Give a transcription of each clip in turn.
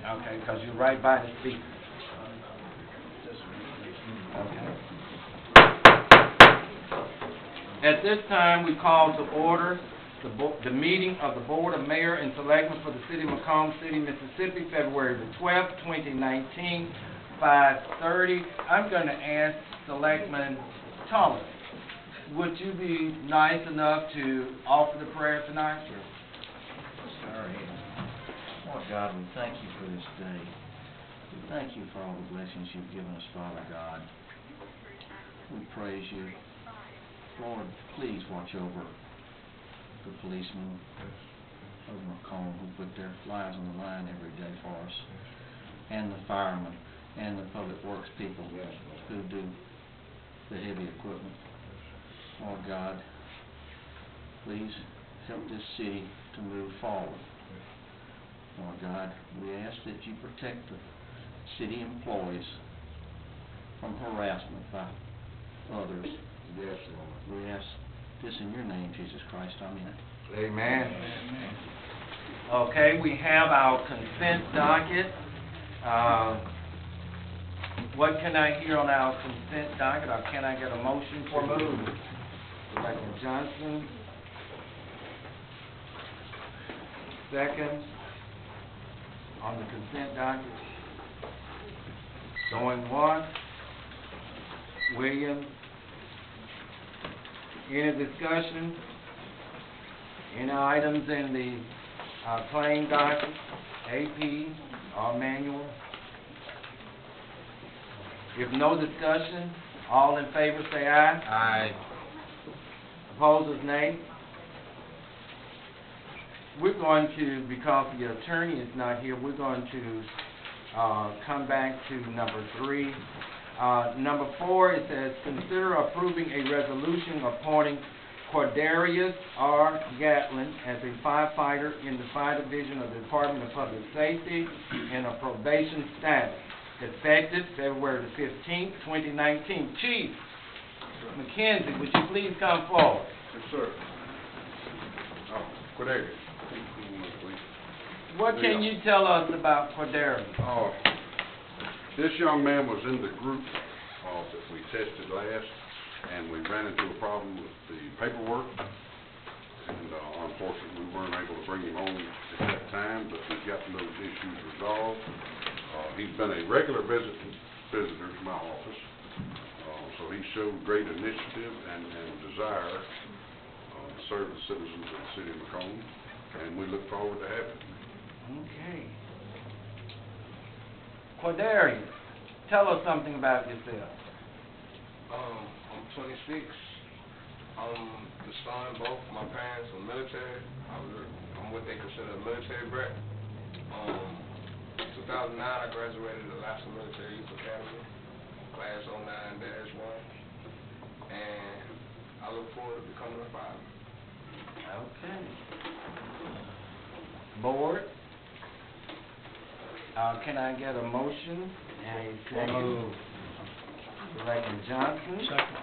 Okay, because you're right by the speaker. Okay. At this time, we call to order the meeting of the Board of Mayor and Selectmen for the City of McComb City, Mississippi, February the 12th, 2019, 5:30. I'm going to ask Selectman Thomas, would you be nice enough to offer the prayer tonight? Sure. All right. Lord God, we thank you for this day. We thank you for all the blessings you've given us, Father God. We praise you. Lord, please watch over the policemen of McComb who put their lives on the line every day for us, and the firemen, and the public works people who do the heavy equipment. Lord God, please help this city to move forward. Lord God, we ask that you protect the city employees from harassment by others. Yes, Lord. We ask this in your name, Jesus Christ. Amen. Amen. Amen. Okay, we have our consent docket. What can I hear on our consent docket, or can I get a motion for move? Selectman Johnson. Second on the consent docket. Going once. Williams. Any discussion? Any items in the claim docket, AP, or manual? If no discussion, all in favor say aye. Aye. Opposers, nay. We're going to, because the attorney is not here, we're going to come back to number 3. Number 4, it says, consider approving a resolution appointing Cordarius R. Gatlin as a firefighter in the Fire Division of the Department of Public Safety in a probation status, effective February the 15th, 2019. Chief McKenzie, would you please come forward? Yes, sir. Cordarius. What can you tell us about Cordarius? This young man was in the group that we tested last, and we ran into a problem with the paperwork, and unfortunately we weren't able to bring him on at that time, but we've gotten those issues resolved. He's been a regular visitor to my office, so he showed great initiative and desire to serve the citizens of the city of McComb, and we look forward to having him. Okay. Cordarius, tell us something about yourself. I'm 26. I'm the son, both my parents were military. I'm what they consider a military brat. 2009, I graduated the Alaska Military Youth Academy, class 09-1, and I look forward to becoming a father. Okay. Board, can I get a motion and a second? Selectman Johnson. Second.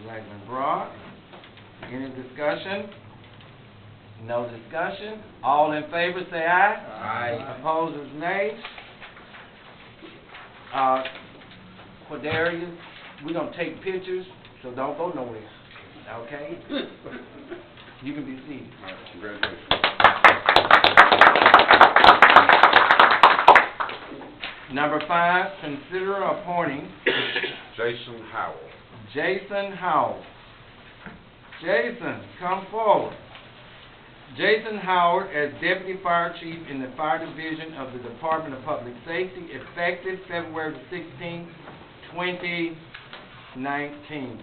Selectman Brock. Any discussion? No discussion. All in favor say aye. Aye. Opposers, nay. Cordarius, we're going to take pictures, so don't go nowhere. Okay? You can be seated. All right, congratulations. Number 5, consider appointing Jason Howell. Jason Howell. Jason, come forward. Jason Howard as Deputy Fire Chief in the Fire Division of the Department of Public Safety, effective February 16, 2019.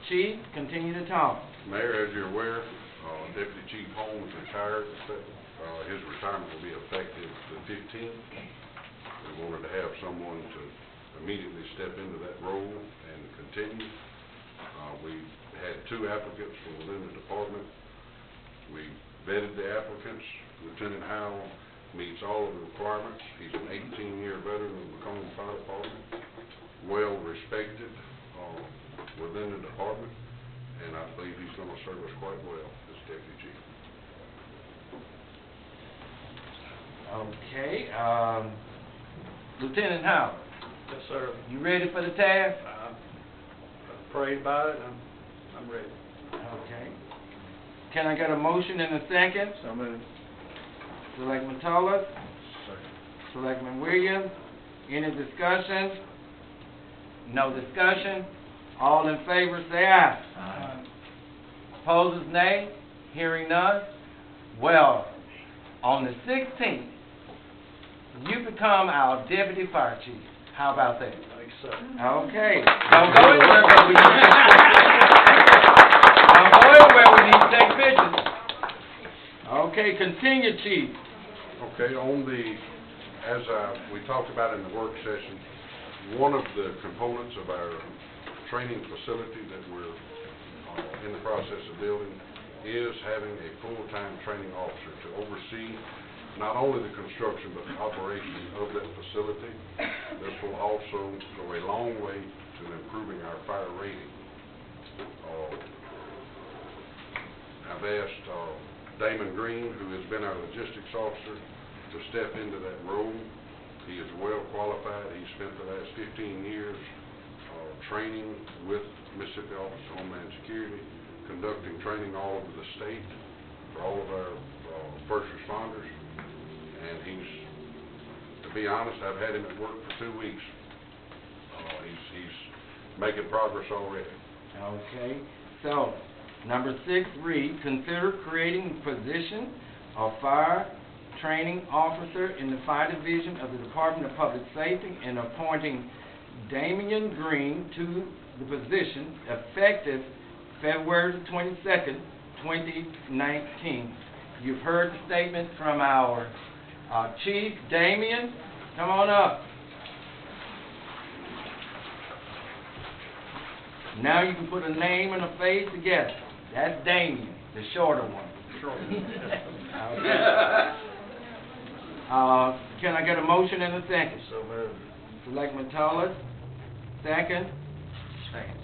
Chief, continue to talk. Mayor, as you're aware, Deputy Chief Holmes retired. His retirement will be effective the 15th. We wanted to have someone to immediately step into that role and continue. We had 2 applicants from within the department. We vetted the applicants. Lieutenant Howell meets all of the requirements. He's an 18-year veteran of the McComb Fire Department, well respected within the department, and I believe he's going to serve us quite well as Deputy Chief. Okay, Lieutenant Howard, Yes, sir. you ready for the task? I prayed about it, and I'm ready. Okay. Can I get a motion in a second? So moved. Selectman Tullis, Selectman Williams, any discussion? No discussion? All in favor, say aye. Aye. Opposers, nay. Hearing none. Well, on the 16th, you become our deputy fire chief. How about that? Thanks, sir. Okay. Don't go anywhere, but we need don't go anywhere, we need to take pictures. Okay, continue, chief. Okay, as we talked about in the work session, one of the components of our training facility that we're in the process of building is having a full-time training officer to oversee not only the construction but the operation of that facility. This will also go a long way to improving our fire rating. I've asked Damon Green, who has been our logistics officer, to step into that role. He is well qualified. He spent the last 15 years training with Mississippi Office of Homeland Security, conducting training all over the state for all of our first responders. And to be honest, I've had him at work for 2 weeks. He's making progress already. Okay, so, number 6 reads, consider creating the position of fire training officer in the fire division of the Department of Public Safety and appointing Damian Green to the position effective February 22nd, 2019. You've heard the statement from our chief. Damian, come on up. Now you can put a name and a face together. That's Damian, the shorter one. Okay. Can I get a motion in a second? So moved. Selectman Tullis, second. Second.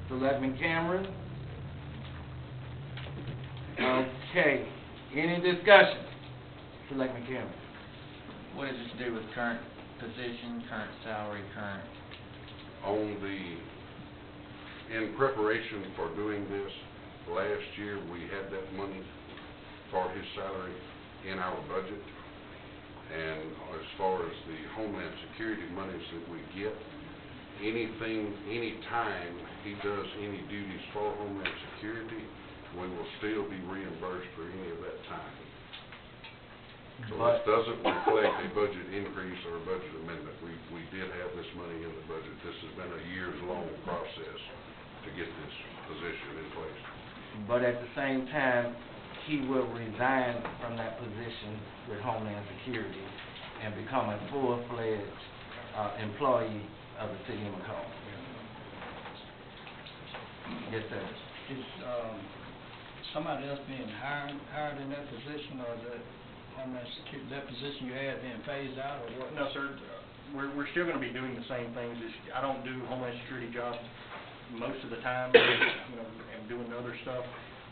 Selectman Cameron. Okay. Any discussion? Selectman Cameron. What does this do with current position, current salary, current? In preparation for doing this, last year we had that money for his salary in our budget. And as far as the Homeland Security monies that we get, any time he does any duties for Homeland Security, we will still be reimbursed for any of that time. So this doesn't reflect a budget increase or a budget amendment. We did have this money in the budget. This has been a years-long process to get this position in place. But at the same time, he will resign from that position with Homeland Security and become a full-fledged employee of the city of McComb. Yes, sir. Is somebody else being hired in that position, or that Homeland Security, that position you had being phased out, or what? No, sir. We're still going to be doing the same things. I don't do Homeland Security jobs most of the time. I'm doing other stuff.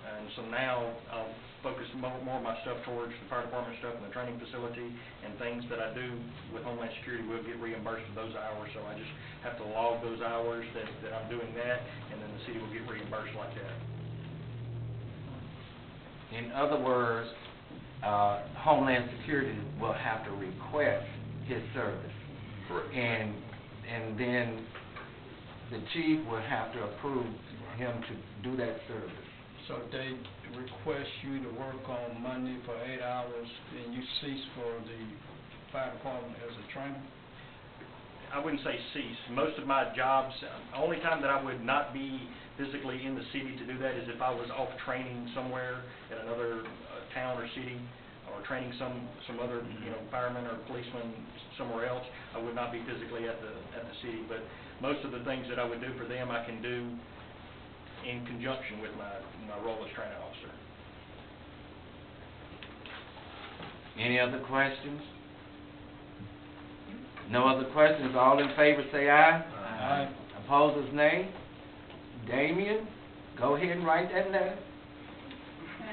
And so now I'll focus more of my stuff towards the fire department stuff and the training facility, and things that I do with Homeland Security will get reimbursed for those hours. So I just have to log those hours that I'm doing that, and then the city will get reimbursed like that. In other words, Homeland Security will have to request his service. Correct. And then the chief will have to approve him to do that service. So if they request you to work on Monday for 8 hours, then you cease for the fire department as a trainer? I wouldn't say cease. Most of my jobs, the only time that I would not be physically in the city to do that is if I was off training somewhere at another town or city, or training some other fireman or policeman somewhere else. I would not be physically at the city, but most of the things that I would do for them I can do in conjunction with my role as training officer. Any other questions? No other questions. All in favor say aye. Aye. Opposers nay. Damian, go ahead and write that letter.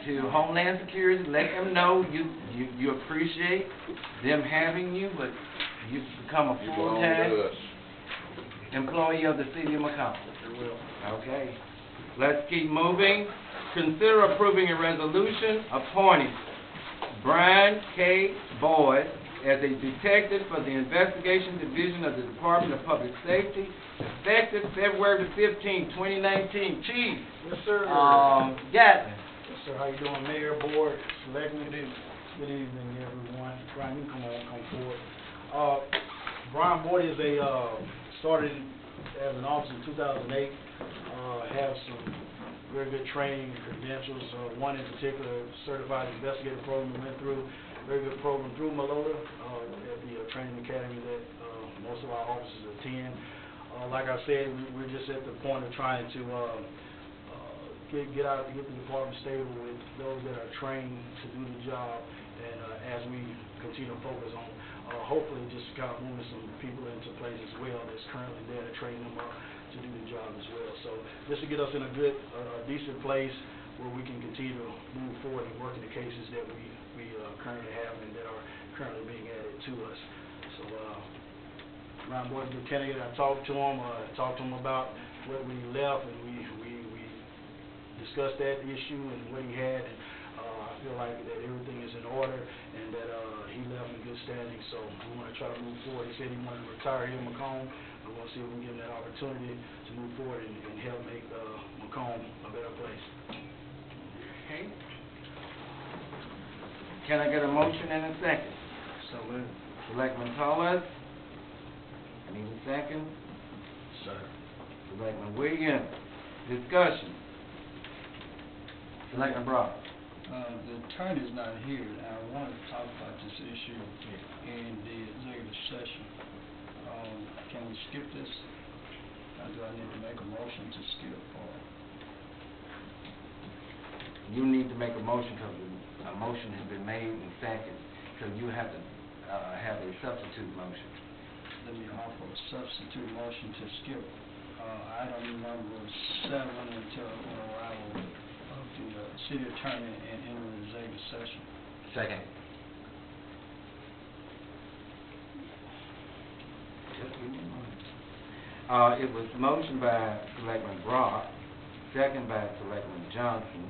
to Homeland Security, let them know you appreciate them having you, but you've become a You belong full-time to us. employee of the city of McComb. Okay. Let's keep moving. Consider approving a resolution appointing Brian K. Boyd as a detective for the Investigation Division of the Department of Public Safety, effective February the 15th, 2019. Chief, Yes, sir. Gatlin. Yes, sir. How you doing, Mayor, Board, Selectmen? Good evening, everyone. Brian, you can come forward. Brian Boyd is started as an officer in 2008. Have some very good training credentials. One in particular, certified investigator program we went through. Very good program through Malota at the training academy that most of our officers attend. Like I said, we're just at the point of trying to get the department stable with those that are trained to do the job, and as we continue to focus on hopefully just kind of moving some people into place as well that's currently there to train them up to do the job as well. So just to get us in a good, decent place where we can continue to move forward and work in the cases that we currently have and that are currently being added to us. So Brian Boyd, the candidate, I talked to him about what we left, and we discussed that issue and what he had, and I feel like that everything is in order and that he left in good standing. So we want to try to move forward. He said he wanted to retire here in McComb. We want to see if we can give him that opportunity to move forward and help make McComb a better place. Okay. Can I get a motion and a second? So moved. Selectman Thomas. Need a second? Sir. Selectman Williams. Discussion. Selectman Brock. The attorney's not here, and I wanted to talk about this issue in the executive session. Can we skip this? Or do I need to make a motion to skip? Or You need to make a motion because a motion has been made and seconded, so you have to have a substitute motion. let me offer a substitute motion to skip item number 7 until arrival of the city attorney and enter the executive session. Second. It was motioned by Selectman Brock, second by Selectman Johnson,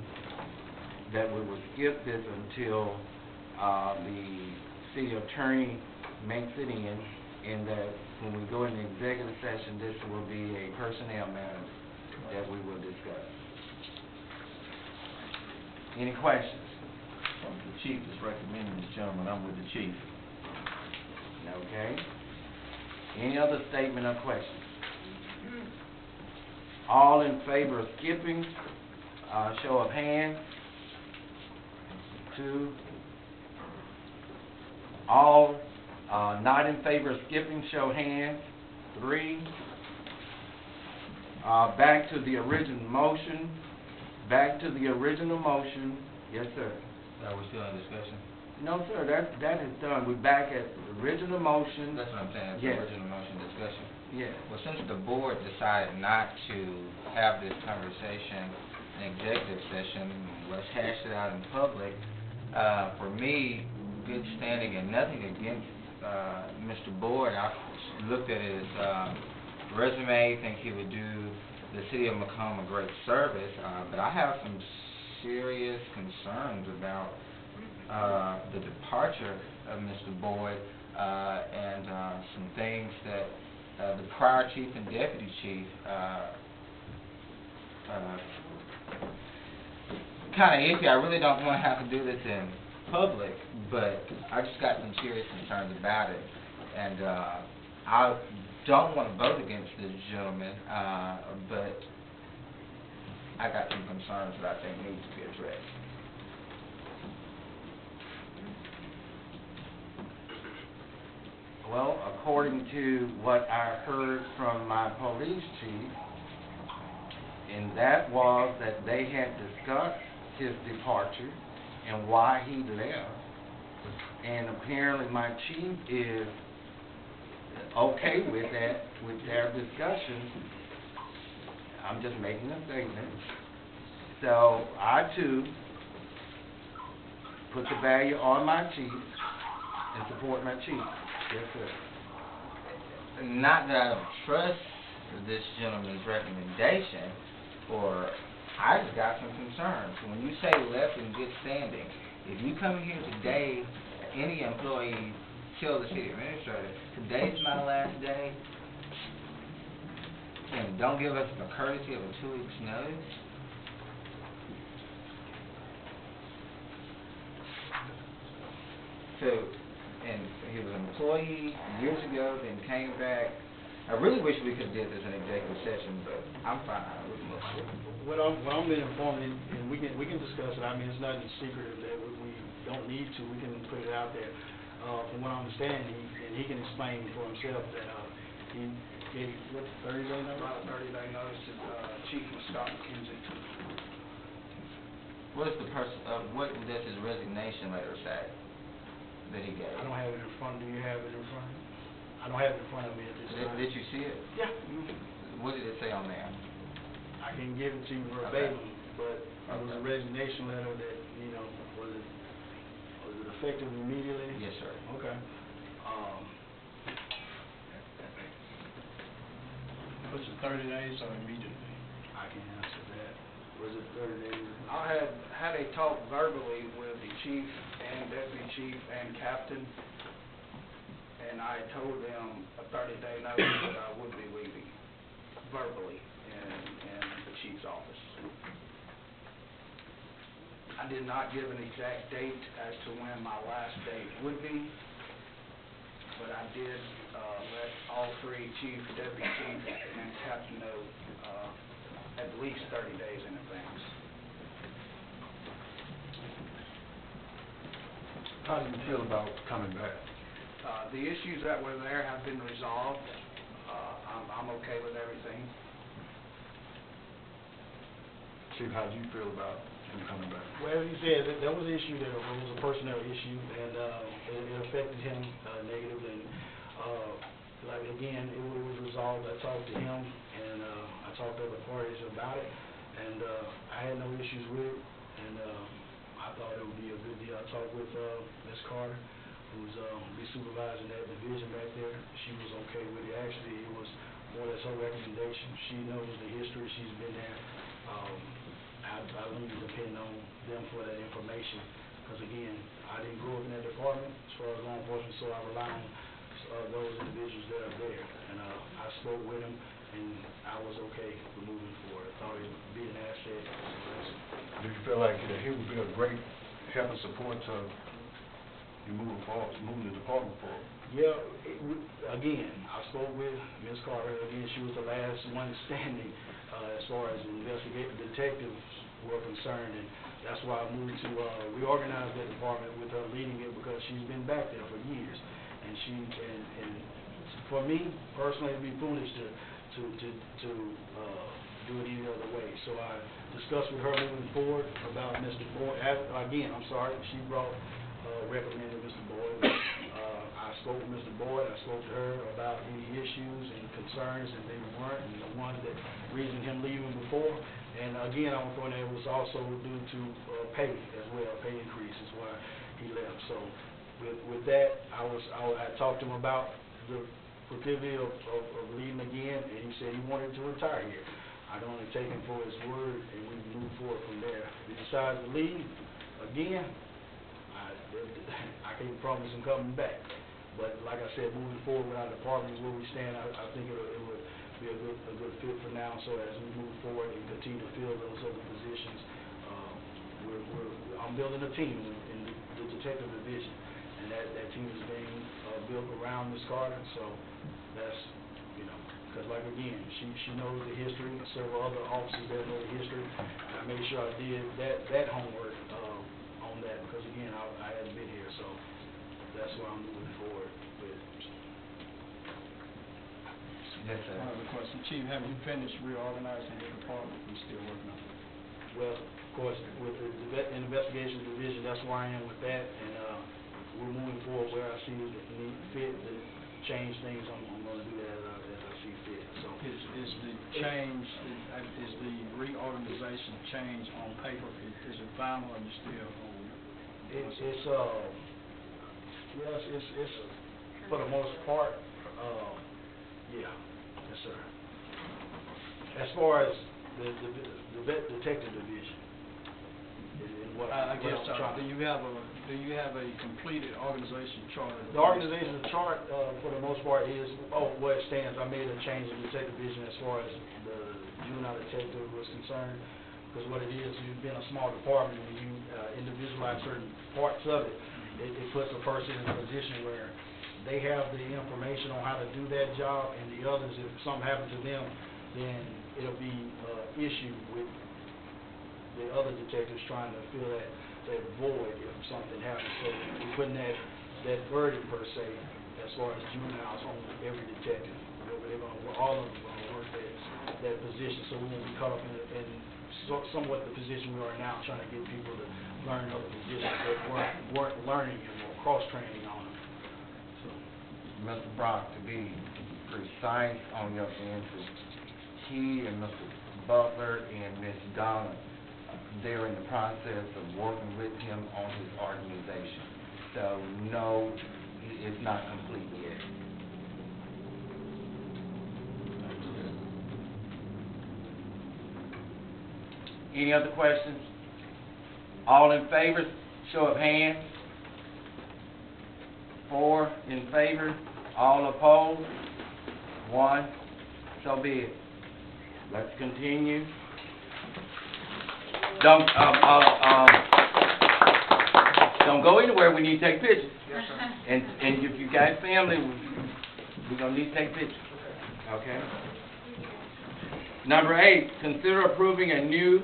that we would skip this until the city attorney makes it in, and that when we go into executive session, this will be a personnel matter that we will discuss. Any questions? The chief is recommending this gentleman. I'm with the chief. Okay. Any other statement or questions? All in favor of skipping, show of hands. 2. All not in favor of skipping, show hands. 3. Back to the original motion. Back to the original motion. Yes, sir. Are we still in discussion? No, sir, that is done. We're back at the original motion. That's what I'm saying, it's Yes. the original motion discussion. Yes. Well, since the board decided not to have this conversation in executive session, let's hash it out in public. For me, good standing and nothing against Mr. Boyd. I looked at his resume, think he would do the city of McComb a great service, but I have some serious concerns about the departure of Mr. Boyd and some things that the prior chief and deputy chief kind of iffy. I really don't want to have to do this in public, but I just got some serious concerns about it, and I don't want to vote against this gentleman, but I got some concerns that I think need to be addressed. Well, according to what I heard from my police chief, and that was that they had discussed his departure and why he left, and apparently my chief is okay with that, with their discussion. I'm just making a statement. So I too put the value on my chief and support my chief. Yes, sir. Not that I don't trust this gentleman's recommendation, or I just got some concerns. When you say left in good standing, if you come here today, any employee tell the city administrator, today's my last day, and don't give us the courtesy of a 2 weeks notice. So, and he was an employee years ago, then came back. I really wish we could have did this in executive session, but I'm fine with it. What I'm being informed, and we can discuss it, I mean, it's nothing secretive that we don't need to, we can put it out there. From what I understand, he can explain for himself that, he gave, what, 30-day notice? About a 30-day notice to Chief McComb. What is the what does his resignation letter say that he gave? I don't have it in front, do you have it in front of you? I don't have it in front of me at this time. Did you see it? Yeah. What did it say on there? I can give it to you verbatim, but it was a resignation letter that, you know, was it effective immediately? Yes, sir. Okay. Was it 30 days or immediately? I can answer that. Was it 30 days? I had a talk verbally with the chief and deputy chief and captain, and I told them a 30-day notice that I would be leaving verbally in the chief's office. I did not give an exact date as to when my last date would be, but I did let all three, chief, deputy chief, and captain know at least 30 days in advance. How do you feel about coming back? The issues that were there have been resolved. I'm okay with everything. Chief, how do you feel about him coming back? Well, he said that there was an issue there, it was a personnel issue, and it affected him negatively. Like, again, it was resolved. I talked to him, and I talked to other parties about it, and I had no issues with it, and I thought it would be a good deal. I talked with Ms. Carter, who's be supervising that division back there. She was okay with it. Actually, it was more or less her recommendation. She knows the history. She's been there. I really depend on them for that information, because again, I didn't grow up in that department as far as law enforcement, so I rely on those individuals that are there. And I spoke with them, and I was okay with moving forward. I thought it would be an asset. Do you feel like he would be a great help and support to you moving the department forward? Yeah, again, I spoke with Ms. Carter. Again, she was the last one standing as far as investigative detectives were concerned, and that's why I moved to reorganize that department with her leading it, because she's been back there for years, and for me personally, it'd be foolish to do it any other way. So I discussed with her moving forward about Mr. Boyd. Again, I'm sorry, she recommended Mr. Boyd. I spoke with Mr. Boyd. I spoke to her about any issues and concerns, and they weren't, and the ones that reasoned him leaving before. And again, I was going to, it was also due to pay as well. Pay increase is why he left. So with that, I talked to him about the proclivity of leaving again, and he said he wanted to retire here. I'd only take him for his word, and we move forward from there. If he decides to leave again, I can't promise him coming back. But like I said, moving forward with our department where we stand, I think it would be a good fit for now. So as we move forward and continue to fill those other positions, I'm building a team in the detective division, and that team is being built around Ms. Carter. So that's, you know, because like again, she knows the history. Several other officers there know the history. And I made sure I did that homework on that, because again, I hadn't been here, so that's why I'm moving forward with it. Yes, sir. I have a question. Chief, have you finished reorganizing the department? We still working on it? Well, of course, with the investigation division, that's where I am with that, and we're moving forward where I see the need fit to change things. I'm going to do that as I see fit. So Is the change, is the reorganization change on paper, is it final, or you still It's for the most part, yeah, yes, sir. As far as the detective division, and what I what guess, I'm trying- do you have a completed organization chart? The organizational chart, for the most part, is, what it stands. I made a change in the detective division as far as the juvenile detective was concerned, because what it is, you've been a small department, when you individualize certain parts of it, it puts a person in a position where they have the information on how to do that job, and the others, if something happens to them, then it'll be issue with the other detectives trying to fill that void if something happens. So we're putting that burden, per se, as far as juveniles, on every detective. All of them are going to work that position, so we won't be caught up in somewhat the position we are now, trying to get people to learn other positions that weren't learning and were cross-training on them. So, Mr. Brock, to be precise on your answer, he and Mr. Butler and Ms. Donna, they're in the process of working with him on his organization. So, no, it's not complete yet. Any other questions? All in favor, show of hands. 4 in favor, all opposed, 1, so be it. Let's continue. Don't go anywhere, we need to take pictures. Yes, sir. And if you got family, we're gonna need to take pictures, okay? Number 8, consider approving a new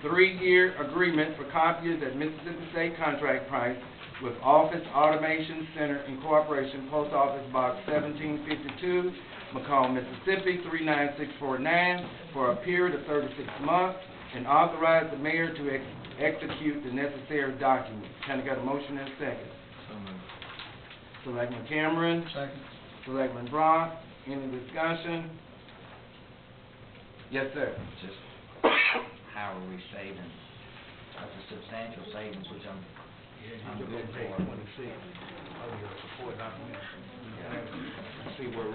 3-year agreement for copiers at Mississippi State contract price with Office Automation Center Incorporation, Post Office Box 1752, McComb, Mississippi 39649, for a period of 36 months, and authorize the mayor to execute the necessary documents. Can I get a motion and a second? So moved. Selectman Cameron, Second. Selectman Brock, any discussion? Yes, sir. Just how are we saving? That's a substantial savings, which I'm good Page for. 26 of your support document. See where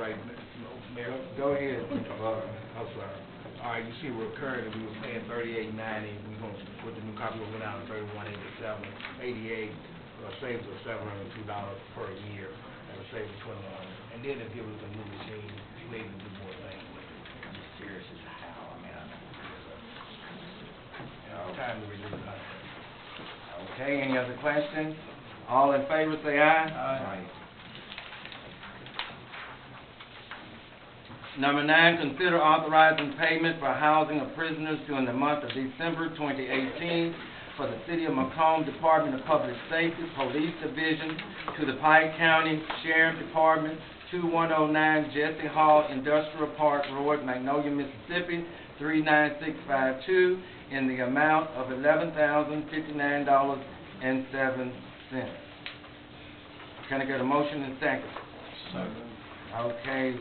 Mayor. Go ahead. I'm sorry. All right, you see we're currently, we were paying $38.90, we're gonna, with the new copy, we'll go down to $31.88, saves us $702 per year, and a savings $21. And then it gives us a new machine, maybe do more things with it. I'm just curious as to how, I mean, I know. And it's time to renew the contract. Okay, any other questions? All in favor, say aye. Aye. Number 9, consider authorizing payment for housing of prisoners during the month of December 2018 for the City of McComb Department of Public Safety, Police Division, to the Pike County Sheriff Department, 2109 Jesse Hall Industrial Park Road, Magnolia, Mississippi, 39652, in the amount of $11,059.07. Can I get a motion and second? So moved. Okay,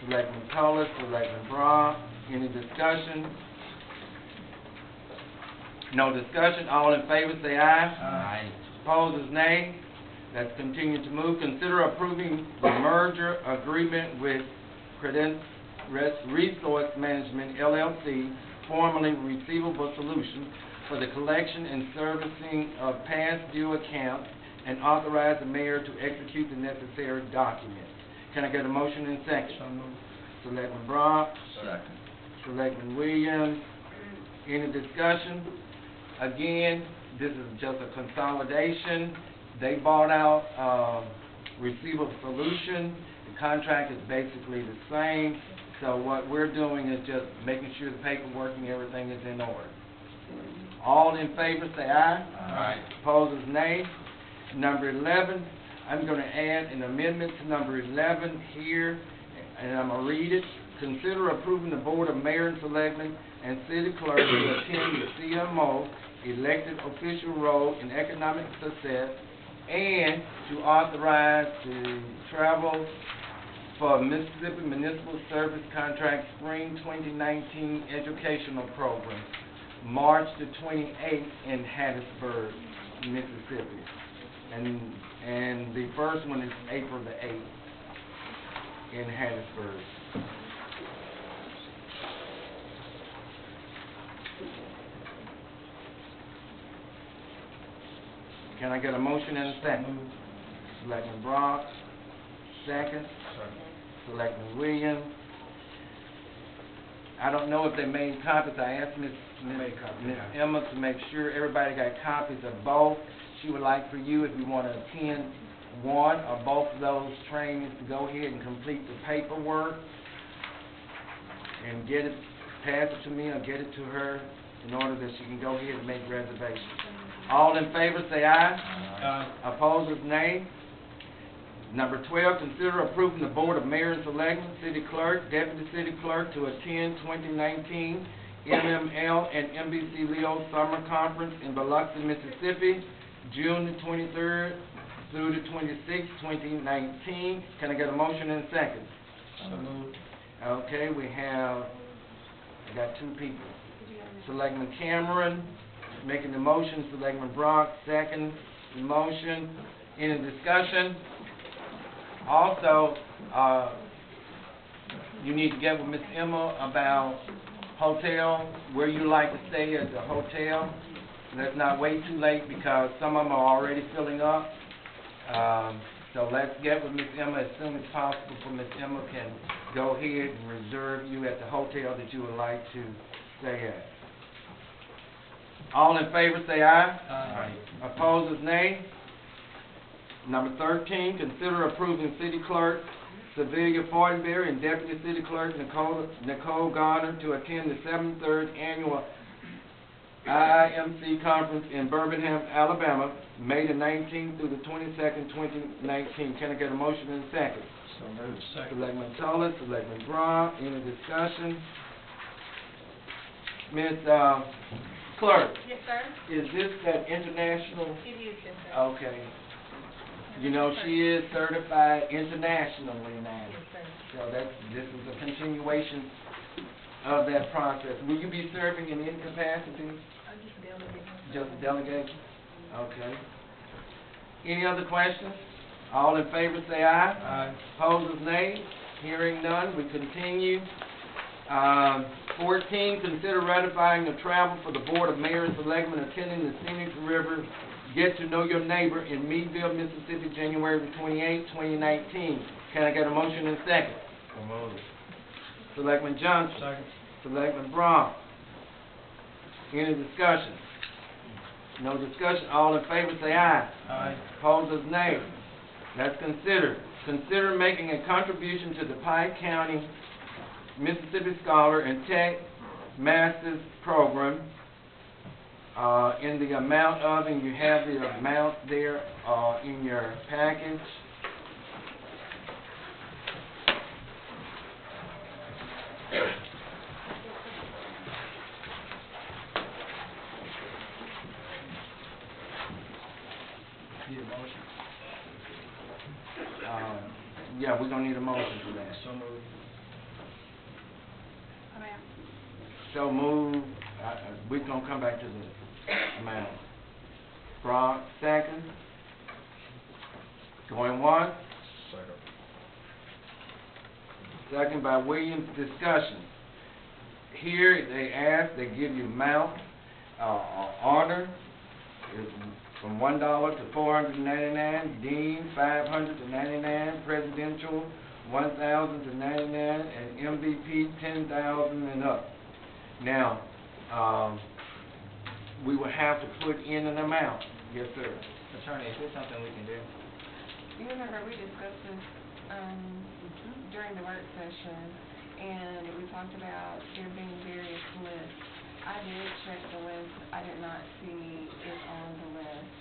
Selectman Cullis, Selectman Brock, any discussion? No discussion, all in favor say aye. Aye. Opposers, nay. Let's continue to move. Consider approving the merger agreement with Credence Resource Management, LLC, formerly Receivable Solutions, for the collection and servicing of past due accounts, and authorize the mayor to execute the necessary documents. Can I get a motion and second? So moved. Selectman Brock, Second. Selectman Williams, any discussion? Again, this is just a consolidation. They bought out Receivable Solution. The contract is basically the same. So what we're doing is just making sure the paperwork and everything is in order. All in favor say aye. Aye. Opposers, nay. Number 11, I'm going to add an amendment to number 11 here, and I'm going to read it. Consider approving the Board of Mayor and Selectmen and City Clerk to attend the CMO elected official role in economic success, and to authorize to travel for Mississippi Municipal Service Contract Spring 2019 Educational Program, March the 28th in Hattiesburg. Mississippi. And the first one is April the 8th in Hattiesburg. Can I get a motion and a second? Selectman Brock, second. Selectman Williams. I don't know if they made copies. I asked Miss Emma to make sure everybody got copies of both. She would like for you, if you want to attend one or both of those trainings, to go ahead and complete the paperwork and get it, pass it to me or get it to her in order that she can go ahead and make reservations. All in favor say aye. Aye. Opposers, nay. Number 12, consider approving the Board of Mayor and Selectmen, City Clerk, Deputy City Clerk to attend 2019 MML and NBC Leo Summer Conference in Biloxi, Mississippi, June the 23rd through the 26th, 2019. Can I get a motion and a second? So moved. Okay, I got two people. Selectman Cameron making the motion, Selectman Brock second the motion. Any discussion? Also, you need to get with Miss Emma about hotel, where you like to stay at the hotel. Let's not wait too late because some of them are already filling up. So let's get with Miss Emma as soon as possible, so Miss Emma can go ahead and reserve you at the hotel that you would like to stay at. All in favor say aye. Aye. Opposers, nay. Number 13, consider approving City Clerk Sevilla Fortenberry and Deputy City Clerk Nicole Garner to attend the 73rd Annual IMC Conference in Birmingham, Alabama, May the 19th through the 22nd, 2019. Can I get a motion and a second? So moved. Second. Selectman Tullis, Selectman Brown, any discussion? Ms. Clerk, Yes, sir. is this that international? It is, yes, sir. Okay. You know, she is certified internationally now. Yes, sir. So this is a continuation of that process. Will you be serving in any capacity? I'm just delegating. Just a delegate? Okay. Any other questions? All in favor say aye. Aye. Opposers, nay. Hearing none, we continue. 14, consider ratifying the travel for the Board of Mayor and Selectmen attending the Scenic River Get to Know Your Neighbor in Meadville, Mississippi, January 28, 2019. Can I get a motion and a second? So moved. Selectman Johnson. Second. Selectman Brown. Any discussion? No discussion. All in favor say aye. Aye. Opposers, nay. Let's consider making a contribution to the Pike County Mississippi Scholar and Tech Masters Program in the amount of, and you have the amount there in your package. Need a motion? Yeah, we're gonna need a motion for that. So moved. So move, we're gonna come back to the amount. Brock, second. Going once. Second by Williams, discussion. Here, they give you amount, honor, is from $1 to $499, Dean, $500 to $99, Presidential, $1,000 to $99, and MVP, $10,000 and up. Now, we will have to put in an amount. Yes, sir. Attorney, is this something we can do? You remember we discussed this, during the work session, and we talked about there being various lists. I did check the list. I did not see it on the list.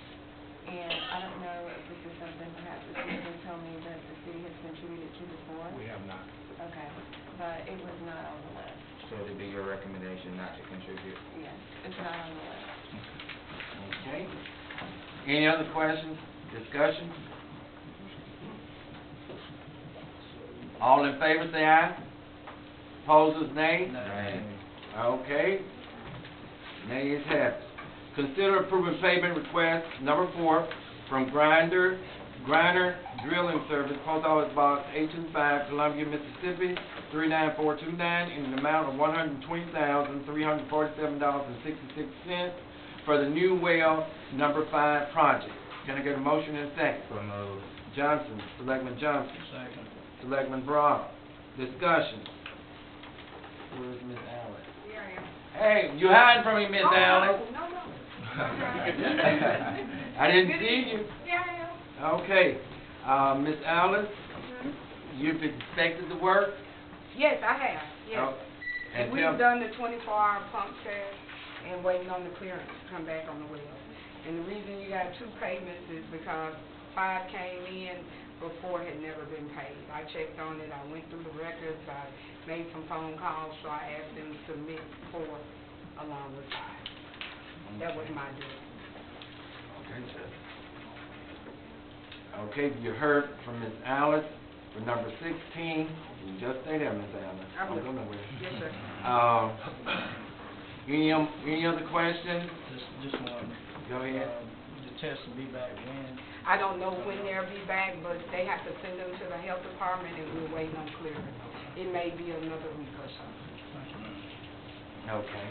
And I don't know if this is something perhaps the city can tell me that the city has contributed to before. We have not. Okay, but it was not on the list. So it'd be your recommendation not to contribute? Yes, it's not on the list. Okay. Any other questions, discussion? All in favor say aye. Opposers, nay. Nay. Okay. Nays have it. Consider approving payment request number 4 from Griner Drilling Service, Post Office Box 825, Columbia, Mississippi 39429, in an amount of $120,347.66 for the new well number 5 project. Can I get a motion and a second? So moved. Johnson, Selectman Johnson. Second. Selectman Brown. Discussion. Where's Miss Allen? Here I am. Hey, you hiding from me, Miss Allen? No. I didn't see you. Yeah, I am. Okay, Miss Allen, you've expected the work? Yes, I have, yes. Oh, and We've tell- done the 24-hour pump test and waiting on the clearance to come back on the well. And the reason you got 2 payments is because 5 came in before it had never been paid. I checked on it, I went through the records, I made some phone calls, so I asked them to submit 4 along with 5. That was my deal. Okay, sir. Okay, you heard from Miss Alice for number 16. You just stay there, Miss Alice. I will. Don't go nowhere. Yes, sir. Any other questions? Just one. Go ahead. The test will be back when? I don't know when they'll be back, but they have to send them to the health department and we're waiting on clearance. It may be another week or so. Thank you, ma'am. Okay.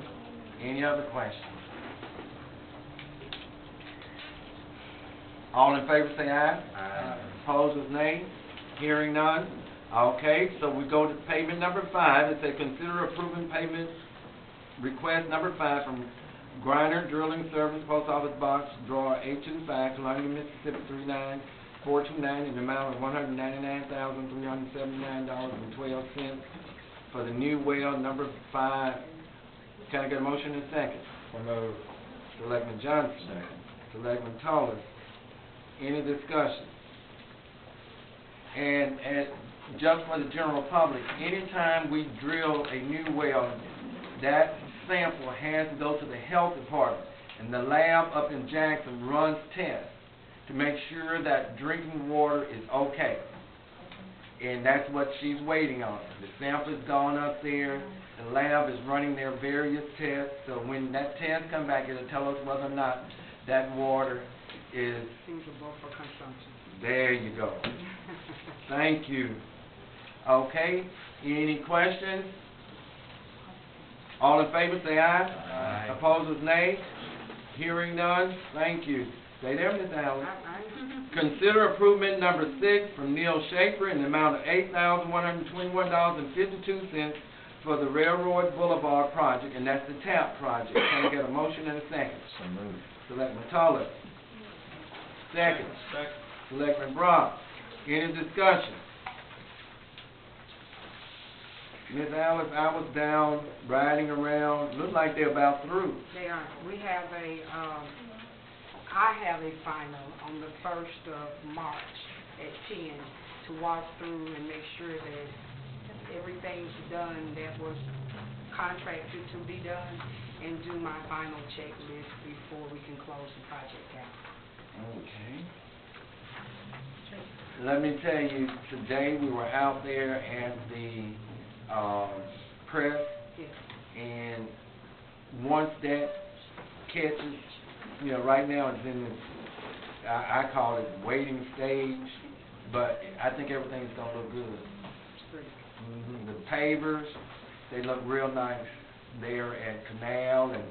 Any other questions? All in favor say aye. Aye. Opposed is nay. Hearing none. Okay, so we go to payment number 5. It says consider approving payment request number 5 from Griner Drilling Service, Post Office Box, drawer 825, Columbia, Mississippi 39429, in the amount of $199,379.12 for the new well number 5. Can I get a motion in a second? So moved. Selectman Johnson. Second. Selectman Toller. Any discussion? And just for the general public, anytime we drill a new well, that sample has to go to the health department, and the lab up in Jackson runs tests to make sure that drinking water is okay. And that's what she's waiting on. The sample has gone up there, the lab is running their various tests, so when that test comes back, it'll tell us whether or not that water is, Suitable for consumption. there you go. Thank you. Okay, any questions? All in favor say aye. Aye. Opposed is nay. Hearing none, thank you. Stay there, Ms. Allen. Consider approvement number 6 from Neil Schaefer in the amount of $8,121.52 for the Railroad Boulevard project, and that's the TAP project. Can I get a motion and a second? So moved. Selectman Toller. Second. Selectman Brown. Any discussion? Ms. Alice, I was down riding around. Looked like they're about through. They are. We have I have a final on the 1st of March at 10 to walk through and make sure that everything's done that was contracted to be done and do my final checklist before we can close the project out. Okay. Let me tell you, today we were out there at the press, Yes. and once that catches, you know, right now it's in the, I call it waiting stage, but I think everything's gonna look good. It's pretty. The pavers, they look real nice there at Canal and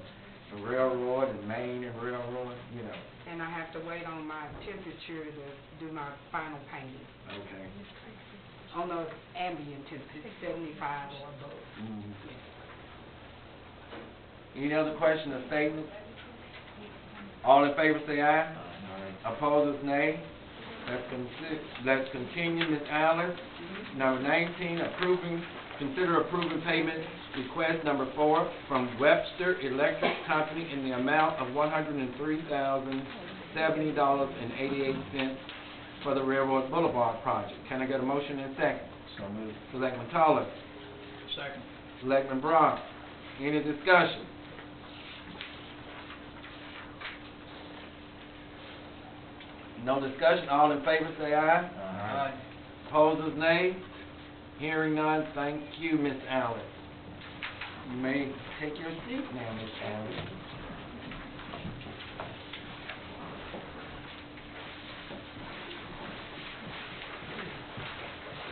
the Railroad and Main and Railroad, you know. And I have to wait on my temperature to do my final painting. Okay. On the ambient temperature, 75 or above. Mhm. Any other question or statement? All in favor say aye. Opposed is nay. Let's continue, Ms. Allen. Number 19, consider approving payment request number 4 from Webster Electric Company in the amount of $103,070.88 for the Railroad Boulevard project. Can I get a motion and a second? So moved. Selectman Toller. Second. Selectman Brown. Any discussion? No discussion. All in favor say aye. Aye. Opposed is nay. Hearing none, thank you, Miss Allen. You may take your seat now, Miss Allen.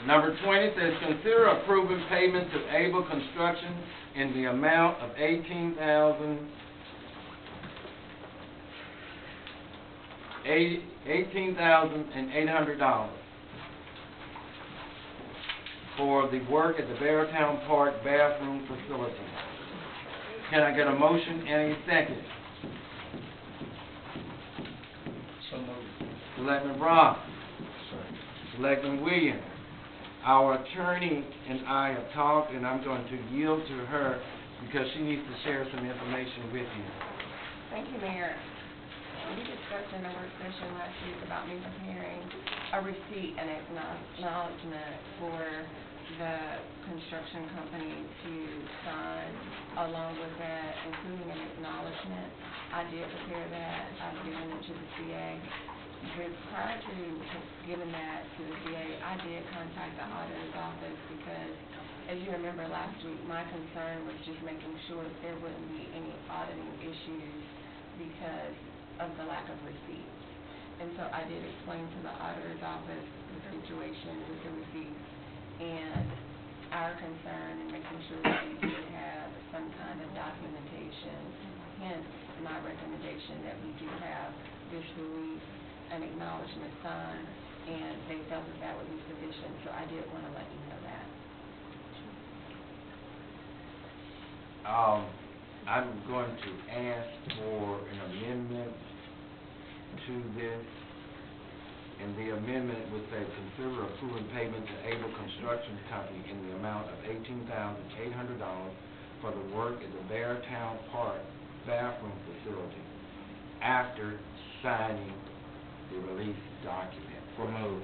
Number 20 says, consider approving payment to Able Construction in the amount of $18,800 for the work at the Beartown Park bathroom facility. Can I get a motion and a second? So moved. Selectman Brown. Selectman Williams. Our attorney and I have talked, and I'm going to yield to her because she needs to share some information with you. Thank you, Mayor. We discussed in a work session last week about me preparing a receipt and acknowledgement for the construction company to sign. Along with that, including an acknowledgement, I did prepare that. I've given it to the CA. But prior to giving that to the CA, I did contact the auditor's office because, as you remember last week, my concern was just making sure that there wouldn't be any auditing issues because of the lack of receipts. And so I did explain to the auditor's office the situation with the receipts and our concern in making sure that we do have some kind of documentation. Hence, my recommendation that we do have this release, an acknowledgement signed, and they felt that that would be sufficient. So I did want to let you know that. I'm going to ask for an amendment to this, and the amendment would say, consider approving payment to Able Construction Company in the amount of $18,800 for the work at the Beartown Park bathroom facility after signing the release document. For move.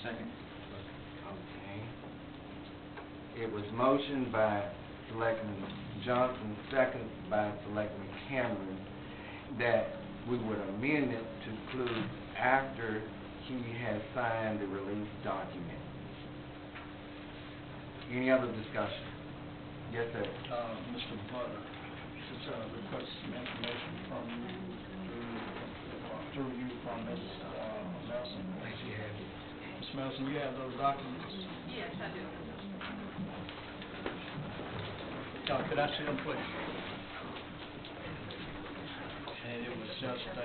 Second. Okay. It was motioned by Selectman Johnson, second by Selectman Cameron, that we would amend it to include after he has signed the release document. Any other discussion? Yes, sir. Mr. Butler, just request some information from you, through you from Ms. Melson. Ms. Melson, you have those documents? Yes, I do. Could I see them, please? And it was just a,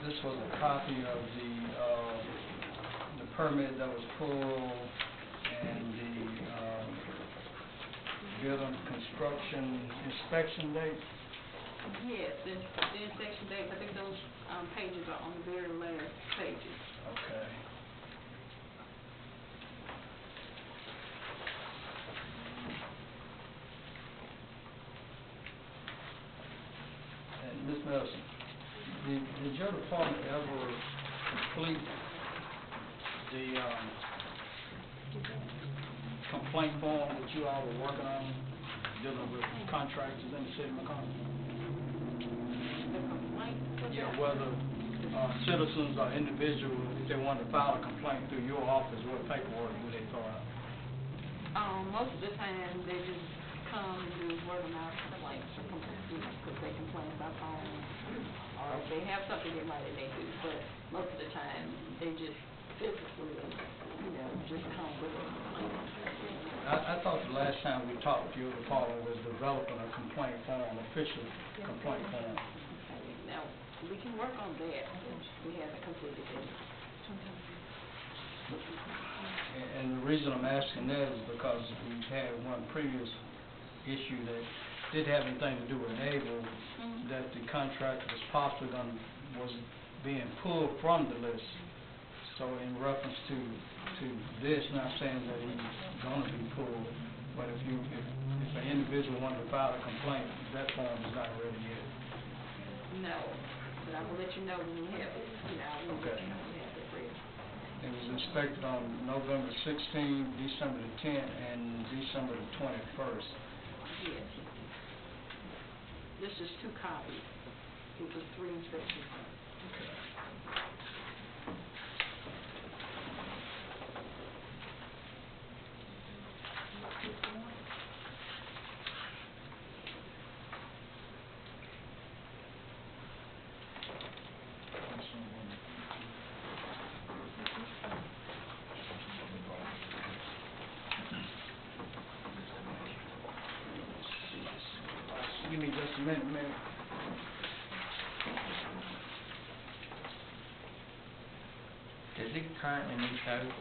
this was a copy of the permit that was pulled and the building construction inspection date. Yes, the inspection dates, I think those pages are on the very last pages. Okay. And Ms. Nelson, did your department ever complete the complaint form that you all were working on dealing with contractors in the city of McComb? Yeah, whether citizens or individuals, if they want to file a complaint through your office, what paperwork do they throw out? Most of the time, they just come and do word of mouth complaints or complaints, because they complain about phones, or if they have something in writing, they do, but most of the time, they just physically, just come with a complaint. I thought the last time we talked, your department was developing a complaint form, official complaint form. Now, we can work on that. We haven't completed it. And the reason I'm asking that is because we've had one previous issue that didn't have anything to do with Able, that the contractor was being pulled from the list. So in reference to this, not saying that he's gonna be pulled, but if an individual wanted to file a complaint, that form is not ready yet. No, but I will let you know when we have it. We'll let you know when we have it ready. It was inspected on November 16th, December the 10th, and December the 21st. Yes. This is 2 copies. It was 3 inspections. Okay. Give me just a minute, Mayor. Does he currently meet code?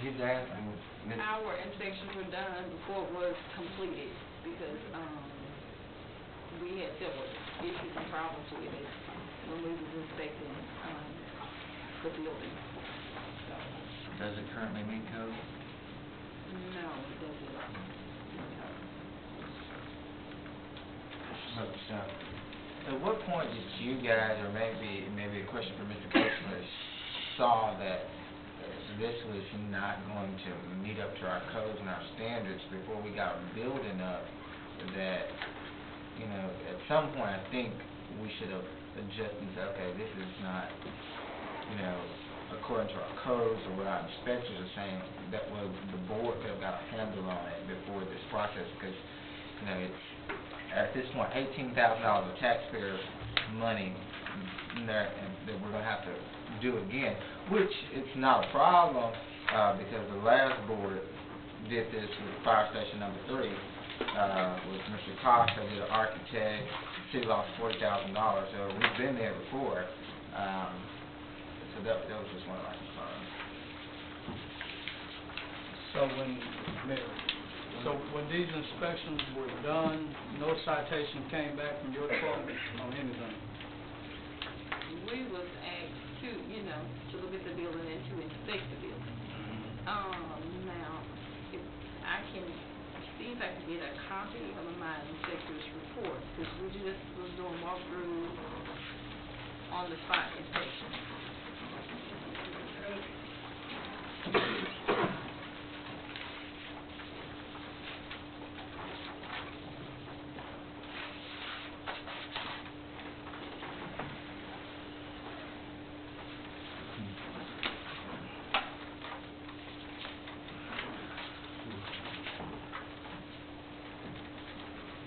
He's asking, Ms. Our inspections were done before it was completed, because, we had several issues and problems with it when we was inspecting, the building. So, Does it currently meet code? no, it doesn't. At what point did you guys, or maybe a question for Mr. Kushner, saw that this was not going to meet up to our codes and our standards before we got building up, that, you know, at some point I think we should have adjusted and said, okay, this is not, you know, according to our codes or what our inspectors are saying, that was, the board could have got a handle on it before this process, because, you know, it's, at this point, $18,000 of taxpayer money in there, and that we're gonna have to do again, which it's not a problem, because the last board did this with fire station number 3, with Mr. Cox, I did an architect, city lost $40,000, so we've been there before, so that was just one of my concerns. So when these inspections were done, no citation came back from your department on anything? We was asked to, to look at the building and to inspect the building. Now, if I can see if I can get a copy of my inspector's report, because we just was doing walkthrough on the spot inspection.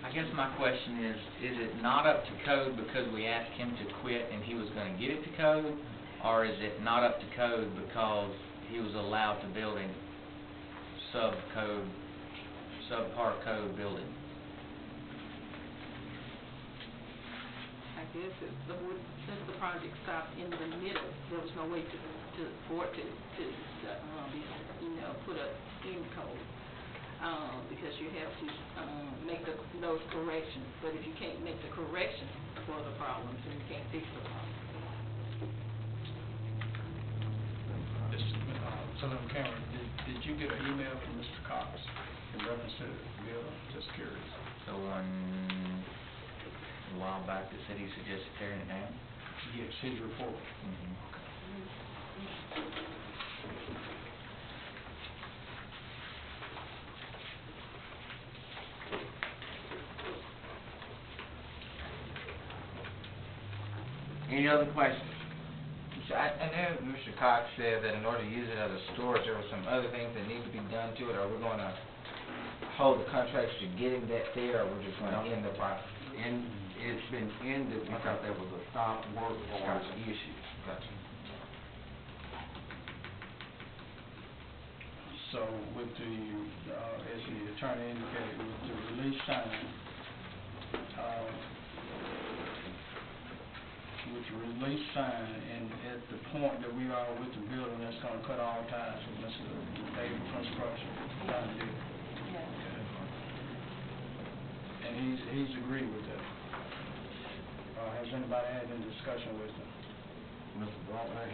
I guess my question is it not up to code because we asked him to quit and he was gonna get it to code? Or is it not up to code because he was allowed to build a subpar code building? I guess since the project stopped in the middle, there was no way for it to be, put up in code. Because you have to make those corrections. But if you can't make the corrections for the problems, then you can't fix the problem. Selectman Cameron, did you get an email from Mr. Cox in reference to the building? Just curious. So a while back, the city suggested tearing it down? Yes, his report. Mm-hmm. Any other questions? So I know Mr. Cox said that in order to use it as a storage, there were some other things that need to be done to it. Are we going to hold the contracts to getting that there, or we're just going to end the process? It's been ended because there was a stop work order issue. Gotcha. So with the, as the attorney indicated, with the release sign, and at the point that we are with the building, that's gonna cut all ties with Mr. David Construction, John Deere. Yes. And he's agreed with that. Has anybody had any discussion with him? Mr. Butler,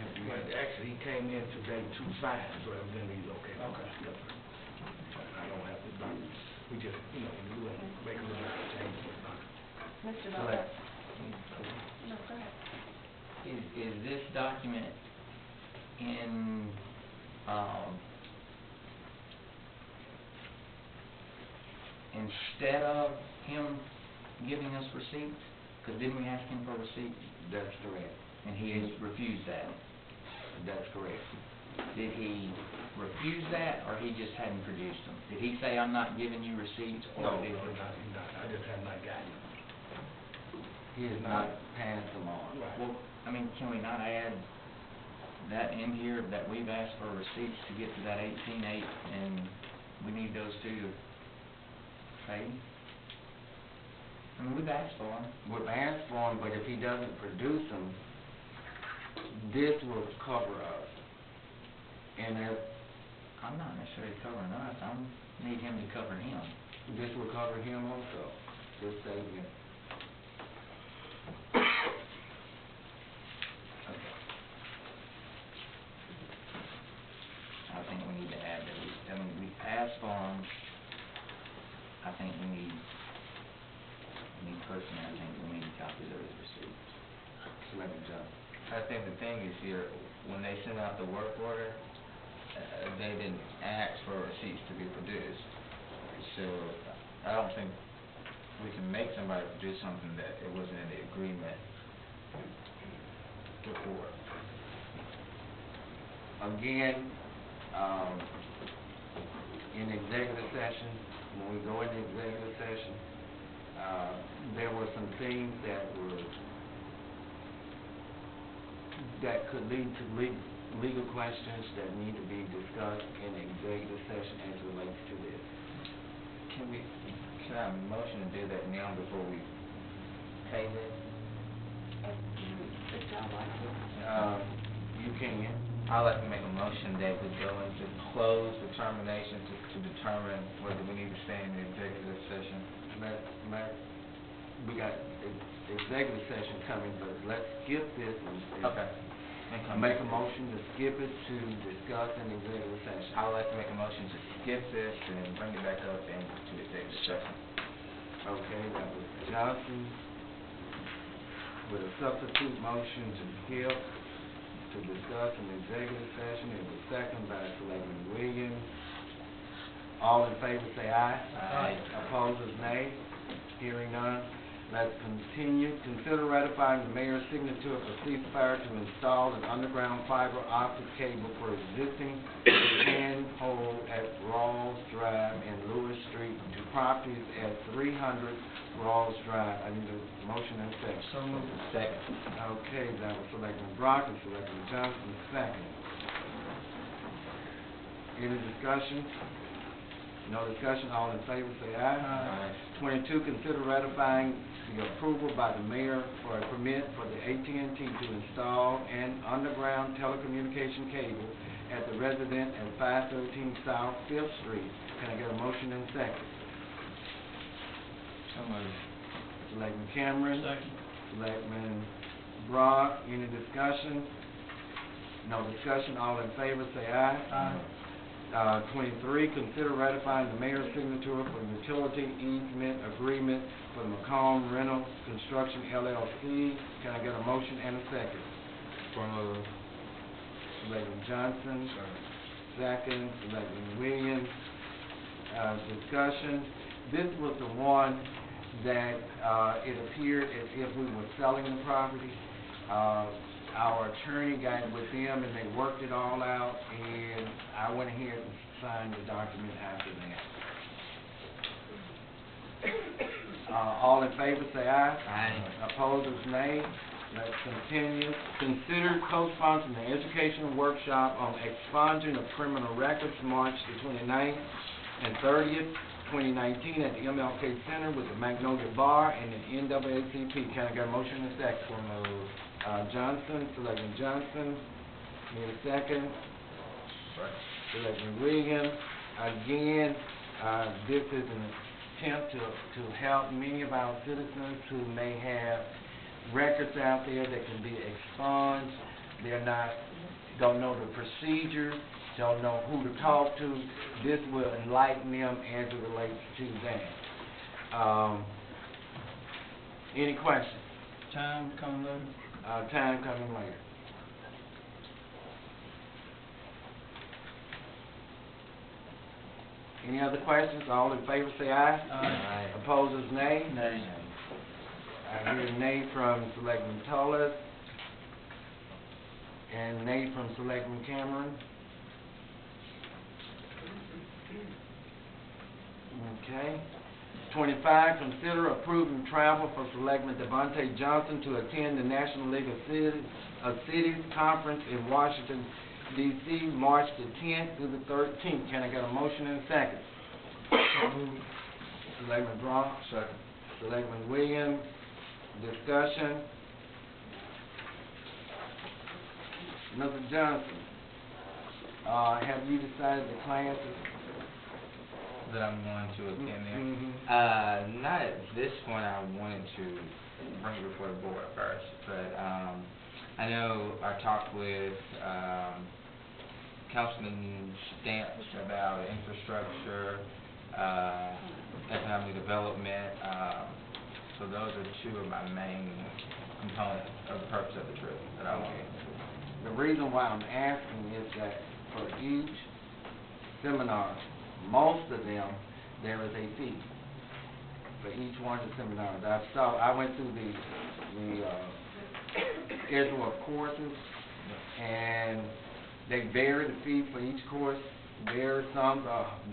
actually, he came in today to sign, so evidently he's okay. Okay. Yes, sir. I don't have to do, we just, we'll make a little change. Mr. Butler? No, go ahead. Is this document in, instead of him giving us receipts? Because didn't we ask him for receipts? That's correct. And he has refused that. That's correct. Did he refuse that, or he just hadn't produced them? Did he say, I'm not giving you receipts, or No, did he? not, I just have not gotten it. He has not passed them on. Right. Well, I mean, can we not add that in here, that we've asked for receipts to get to that 18.8 and we need those two paid. I mean, we've asked for them. We've asked for him, but if he doesn't produce them, this will cover us. And if I'm not necessarily covering us, I need him to cover him. this will cover him also, this statement. I think we need to add that, we asked for them. I think me personally, I think we need copies of his receipts. Selectman Johnson. I think the thing is here, when they sent out the work order, they didn't ask for receipts to be produced. So, I don't think we can make somebody produce something that it wasn't in the agreement before. Again, in executive session, when we go into executive session, there were some things that could lead to legal questions that need to be discussed in executive session as relates to this. Can I have a motion to do that now before we pay this? You can. I'd like to make a motion that we go into closed determination to determine whether we need to stay in the executive session. We got executive session coming, but let's skip this and Okay. make a motion to skip it to discuss in executive session. I would like to make a motion to skip this and bring it back up into executive session. Okay, that was Johnson with a substitute motion to skip to discuss in executive session. It was seconded by Selectman Williams. All in favor say aye. Aye. Opposers nay. Hearing none. Let's continue. Consider ratifying the mayor's signature for ceasefire to install an underground fiber optic cable for existing handhold at Rawls Drive and Lewis Street to properties at 300 Rawls Drive. I need a motion and a second. So moved. Second. Okay, that was Selectman Brock and Selectman Johnson, second. Any discussion? No discussion, all in favor say aye. Aye. 22, consider ratifying the approval by the mayor for a permit for the AT&T to install an underground telecommunication cable at the residence at 513 South 5th Street. Can I get a motion and second? So moved. Selectman Cameron. Second. Selectman Brock, any discussion? No discussion, all in favor say aye. Aye. 23, consider ratifying the mayor's signature for utility easement agreement for McComb Rental Construction LLC. Can I get a motion and a second? So moved. Selectman Johnson. Second. Selectman Williams. Discussion. This was the one that it appeared as if we were selling the property. Our attorney got with them and they worked it all out, and I went ahead and signed the document after that. All in favor say aye. Aye. Opposers nay. Let's continue. Consider co-sponsoring the educational workshop on expunging of criminal records March the 29th and 30th, 2019 at the MLK Center with the Magnolia Bar and the NAACP. Can I get a motion and a second? So moved. Johnson, Selectman Johnson, need a second. Selectman Williams. Again, this is an attempt to help many of our citizens who may have records out there that can be expunged. Don't know the procedure, don't know who to talk to. This will enlighten them as it relates to that. Any questions? Time coming later. Time coming later. Any other questions? All in favor say aye. Aye. Opposers nay. Nay. I hear nay from Selectman Tullis and nay from Selectman Cameron. Okay. 25, consider approving travel for Selectman Devontae Johnson to attend the National League of Cities Conference in Washington, SDC, March the 10th through the 13th. Can I get a motion and a second? Selectman Bronx. Second. Selectman Williams. Discussion. Mr. Johnson, have you decided the classes? That I'm going to attend there. Mhm. Not at this point. I wanted to bring it before the board first, but I know I talked with Councilman Stamps about infrastructure, economic development. So those are two of my main components of the purpose of the trip that I want. The reason why I'm asking is that for each seminar, most of them, there is a fee for each one of the seminars. I went through the schedule of courses, and they vary the fee for each course. There some,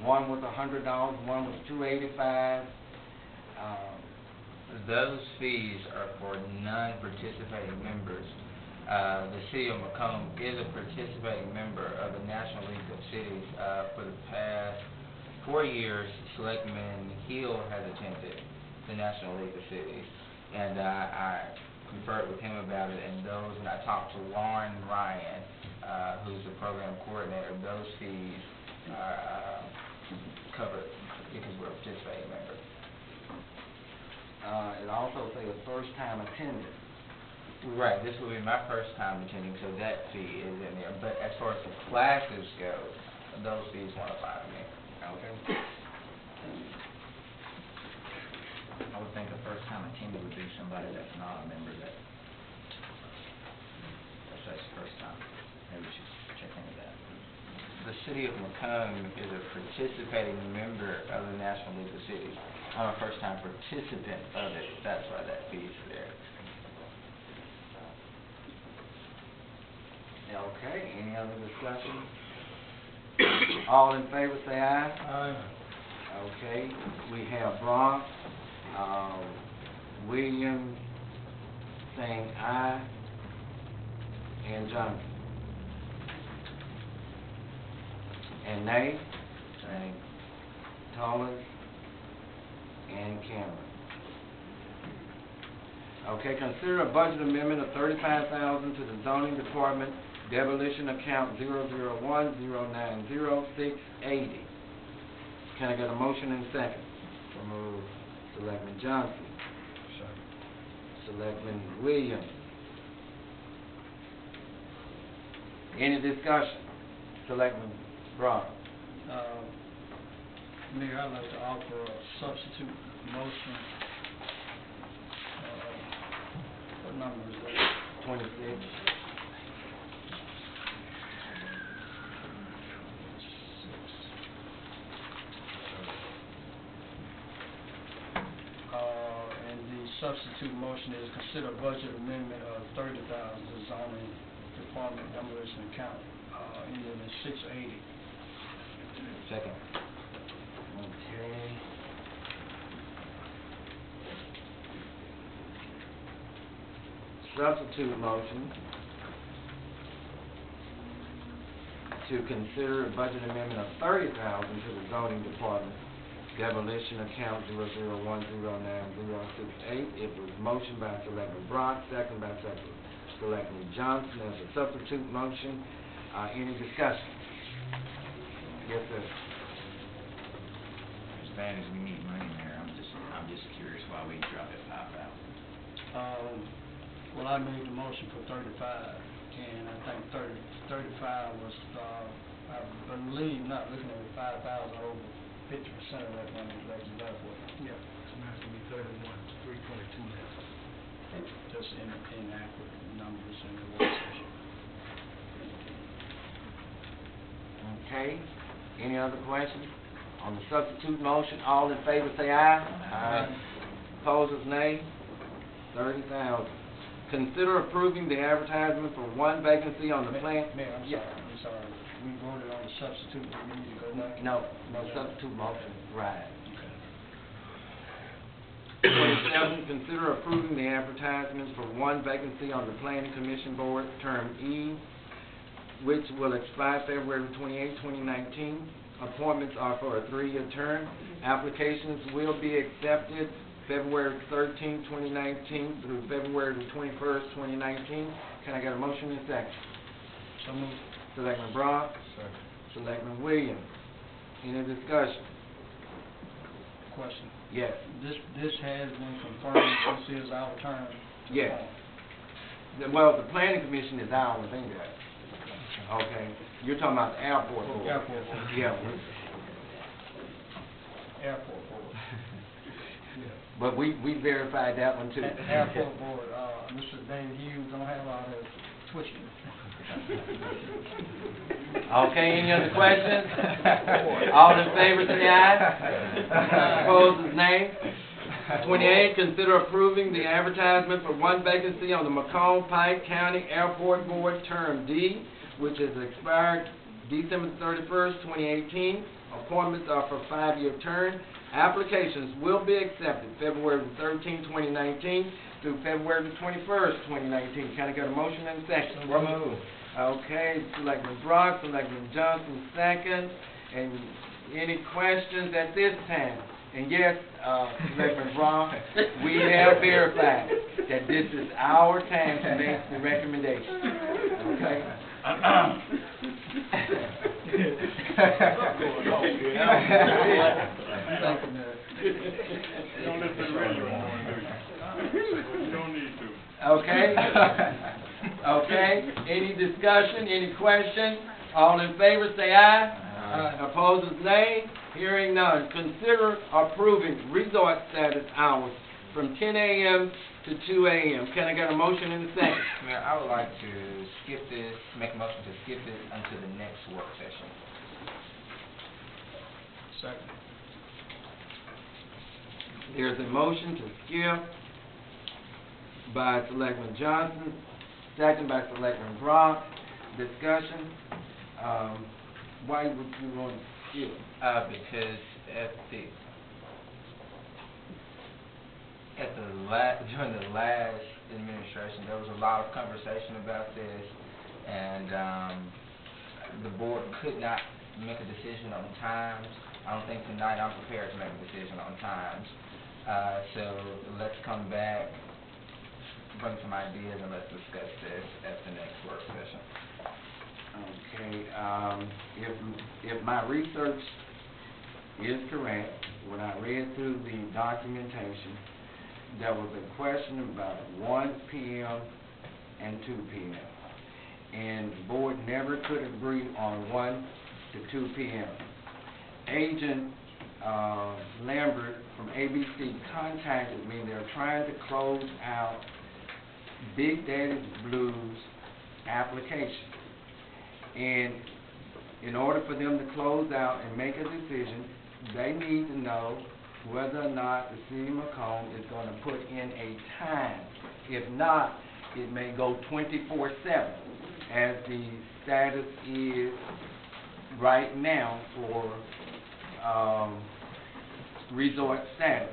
one was $100, one was $285. Those fees are for non-participating members. The city of McComb is a participating member of the National League of Cities. For the past 4 years, Selectman Hill has attended the National League of Cities, and I conferred with him about it, and I talked to Lauren Ryan, who's the program coordinator. Those fees are covered because we're a participating member. It also says first-time attendance. Right, this will be my first time attending, so that fee is in there. But as far as the classes go, those fees won't apply to me. Okay. I would think a first-time attendee would be somebody that's not a member that says first time. Maybe we should check into that. The city of McComb is a participating member of the National League of Cities. I'm a first-time participant of it. That's why that fee is there. Okay, any other discussion? All in favor say aye. Aye. Okay, we have Bronx, Williams saying aye, and Johnson. And nay? Nay. Tollins and Cameron. Okay, consider a budget amendment of $35,000 to the zoning department, demolition account 001090680. Can I get a motion and second? So move. Selectman Johnson. Second. Selectman Williams. Any discussion? Selectman Brown. Mayor, I'd like to offer a substitute motion. What number is that? 26. And the substitute motion is consider budget amendment of $30,000 to zoning department demolition account, ending in 680. Second. Okay. Substitute motion to consider a budget amendment of $30,000 to the zoning department, demolition account 001090680. It was motioned by Selectman Brock, second by Selectman Johnson as a substitute motion. Any discussion? Yes, sir. As bad as we need money, Mayor, I'm just curious why we dropped it $5,000. Well, I made the motion for 35, and I think 35 was, I believe, not looking at it, 5,000, over 50% of that money was actually left with. Yeah, it's not gonna be 31, it's 322 now. Just inaccurate numbers in the work session. Okay. Any other questions? On the substitute motion, all in favor say aye. Aye. Opposers, nay. 30,000. Consider approving the advertisement for one vacancy on the plant. Mayor, I'm Yeah. sorry. We voted on the substitute, do we need to go back? No substitute motion, right. Okay. 27, consider approving the advertisements for one vacancy on the Planning Commission Board, term E, which will expire February 28, 2019. Appointments are for a 3-year term. Applications will be accepted February 13, 2019 through February the 21st, 2019. Can I get a motion and second? So moved. Selectman Brown, Second. Selectman Williams. Any discussion? Question. Yes. This has been confirmed, this is our turn to Yes. appoint. Well, the planning commission is ours, ain't it? Okay, you're talking about the airport board. Airport board. Yeah, Airport board. Yeah. but we verified that one too. Airport board, Mr. David Hughes don't have all that twitching. Okay, any other questions? All in favor, say aye. Opposed, is nay. 28, consider approving the advertisement for one vacancy on the McComb Pike County Airport Board, term D, which is expired December 31st, 2018. Appointments are for 5-year term. Applications will be accepted February 13, 2019 through February 21st, 2019. Can I get a motion and a second? So moved. Okay, Selectman Brock, Selectman Johnson, second. And any questions at this time? And yes, Selectman Brock, we have verified that this is our time to make the recommendation. Okay? Okay? Okay, any discussion, any question? All in favor, say aye. Aye. Opposed, nay. Hearing none. Consider approving resort status hours from 10 a.m. to 2 a.m. Can I get a motion in a second? Mayor, I would like to skip this, make a motion to skip this until the next work session. Second. There's a motion to skip by Selectman Johnson, second by Selectman Brock. Discussion. Why would you want to skip? Because during the last administration, there was a lot of conversation about this, and the board could not make a decision on times. I don't think tonight I'm prepared to make a decision on times. So let's come back, bring some ideas, and let's discuss this at the next work session. Okay, if my research is correct, when I read through the documentation, there was a question about 1 p.m. and 2 p.m. And the board never could agree on 1 to 2 p.m. Agent Lambert from ABC contacted me. They're trying to close out Big Daddy Blues application. And in order for them to close out and make a decision, they need to know whether or not the city of McComb is going to put in a time. If not, it may go 24/7, as the status is right now for resort status.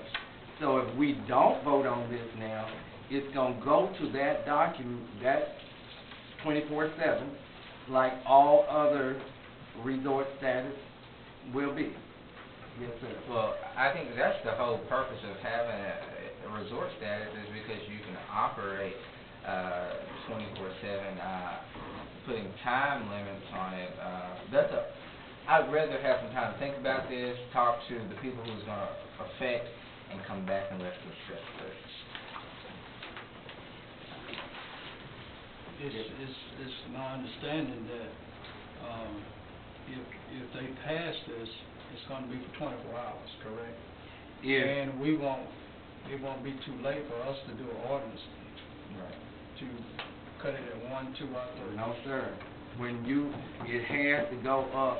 So if we don't vote on this now, it's going to go to that document, that 24/7, like all other resort status will be. Yes, sir. Well, I think that's the whole purpose of having a resort status, is because you can operate 24/7, putting time limits on it. I'd rather have some time to think about this, talk to the people who it's going to affect, and come back and let's discuss this. It's my understanding that if they pass this, it's going to be for 24 hours, correct? Yeah. And it won't be too late for us to do an ordinance to cut it at 1, 2, or 3. No, sir. It has to go up,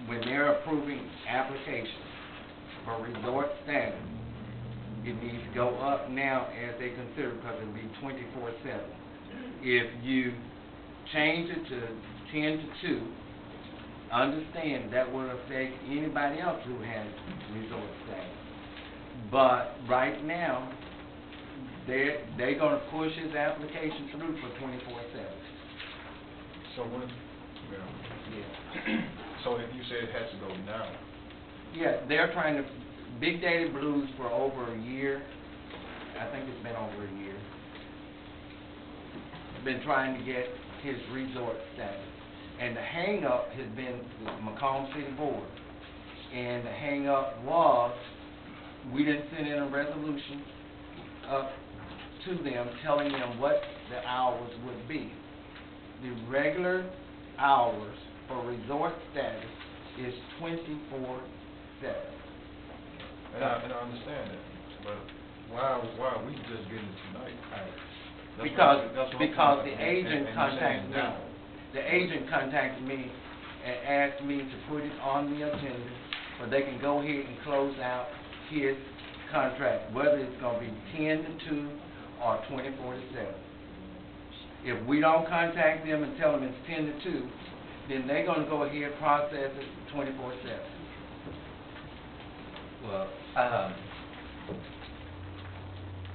when they're approving applications for resort status, it needs to go up now as they consider, because it'll be 24/7. If you change it to 10 to 2, understand that will affect anybody else who has resort status. But right now, they're going to push his application through for 24/7. So Mayor. Yeah. So if you said it has to go down, Yeah, they're trying to, Big Daddy Blues for over a year, I think it's been over a year, been trying to get his resort status. And the hang-up has been the McComb City Board. And the hang-up was, we didn't send in a resolution up to them telling them what the hours would be. The regular hours for resort status is 24/7. and I understand that, but why are we just getting it tonight? Because the agent contacted me. The agent contacted me and asked me to put it on the agenda so they can go ahead and close out his contract, whether it's gonna be 10 to 2 or 24 to 7. If we don't contact them and tell them it's 10 to 2, then they're gonna go ahead and process it 24/7. Well,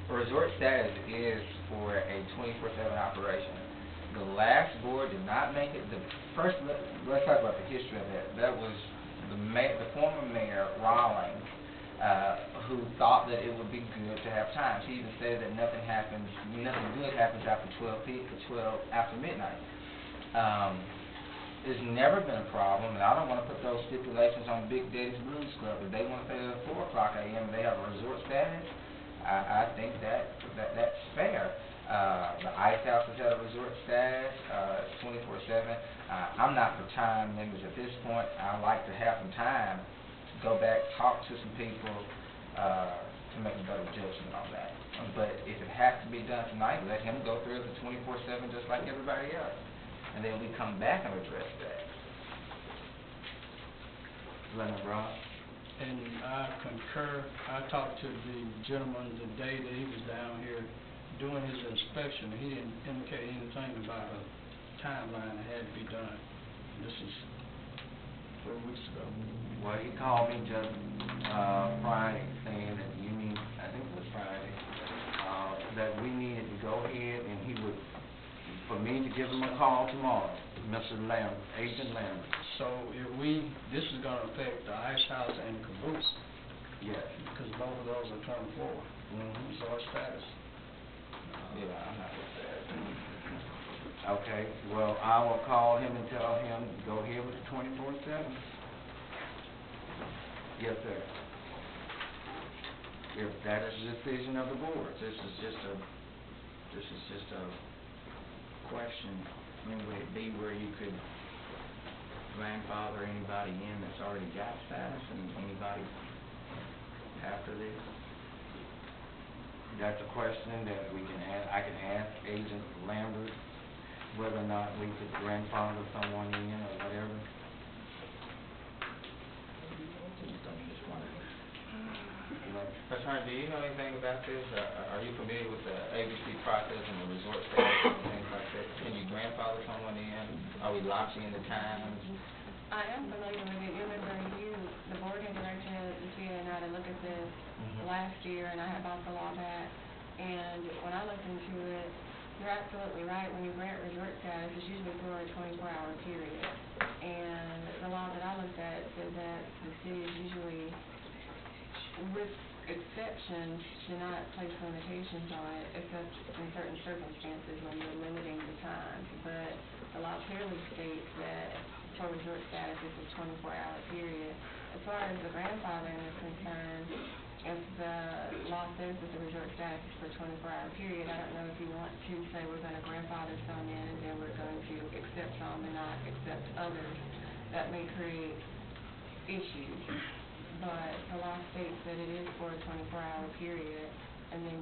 resort status is for a 24/7 operation. The last board did not make it, let's talk about the history of that. That was the former mayor, Rawlings, who thought that it would be good to have times. He even said that nothing good happens after 12 after midnight. It's never been a problem, and I don't want to put those stipulations on Big Daddy's Blues Club. If they want to pay at 4 o'clock a.m. and they have a resort status, I think that's fair. The Ice House has had a resort status, 24/7. I'm not for time limits at this point. I like to have some time, go back, talk to some people, to make a better judgment on that. But if it has to be done tonight, let him go through the 24/7 just like everybody else. And then we come back and address that. Leonard Ross? And I concur. I talked to the gentleman the day that he was down here doing his inspection. He didn't indicate anything about a timeline that had to be done. This is 4 weeks ago. Well, he called me just Friday saying that I think it was Friday, that we needed to go ahead and for me to give him a call tomorrow, Mr. Lambert, Agent Lambert. So this is gonna affect the Ice House and the Caboose, Yes. because both of those are 24. Resort status. Yeah, I'm not with that. Okay, well, I will call him and tell him to go ahead with the 24/7. Yes, sir. If that's the decision of the board. This is just a question. I mean, would it be where you could grandfather anybody in that's already got status and anybody after this? That's a question that we can ask. I can ask Agent Lambert whether or not we could grandfather someone in or whatever. Ms. Hearn, do you know anything about this? Are you familiar with the ABC process and the resort status and things like that? Can you grandfather someone in? Are we locked in the times? I am familiar with it. You remember the board had directed the CA and I to look at this last year, and I had bought the law back. And when I looked into it, you're absolutely right. When you grant resort status, it's usually for a 24-hour period. And the law that I looked at said that the city is usually, with exceptions, should not place limitations on it, except in certain circumstances when you're limiting the time. But the law clearly states that for resort status, it's a 24-hour period. As far as the grandfathering is concerned, if the law says that the resort status is for a 24-hour period, I don't know if you want to say we're going to grandfather some in and then we're going to accept some and not accept others. That may create issues. But the law states that it is for a 24-hour period, and then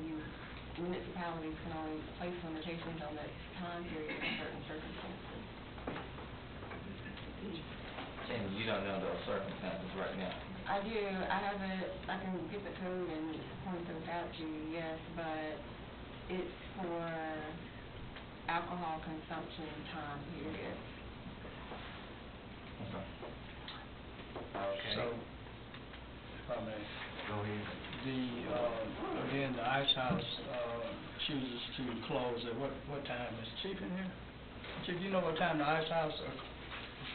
municipalities can only place limitations on that time period in certain circumstances. And you don't know those circumstances right now? I do. I have it. I can get the code and point those out to you, yes, but it's for alcohol consumption time period. Okay. So, if I may, Go ahead. again, the Ice House chooses to close at what time? Is Chief in here? Chief, do you know what time the Ice House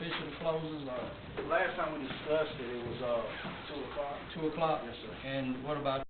officially closes, or Last time we discussed it, it was, 2 o'clock. 2 o'clock? Yes, sir. And what about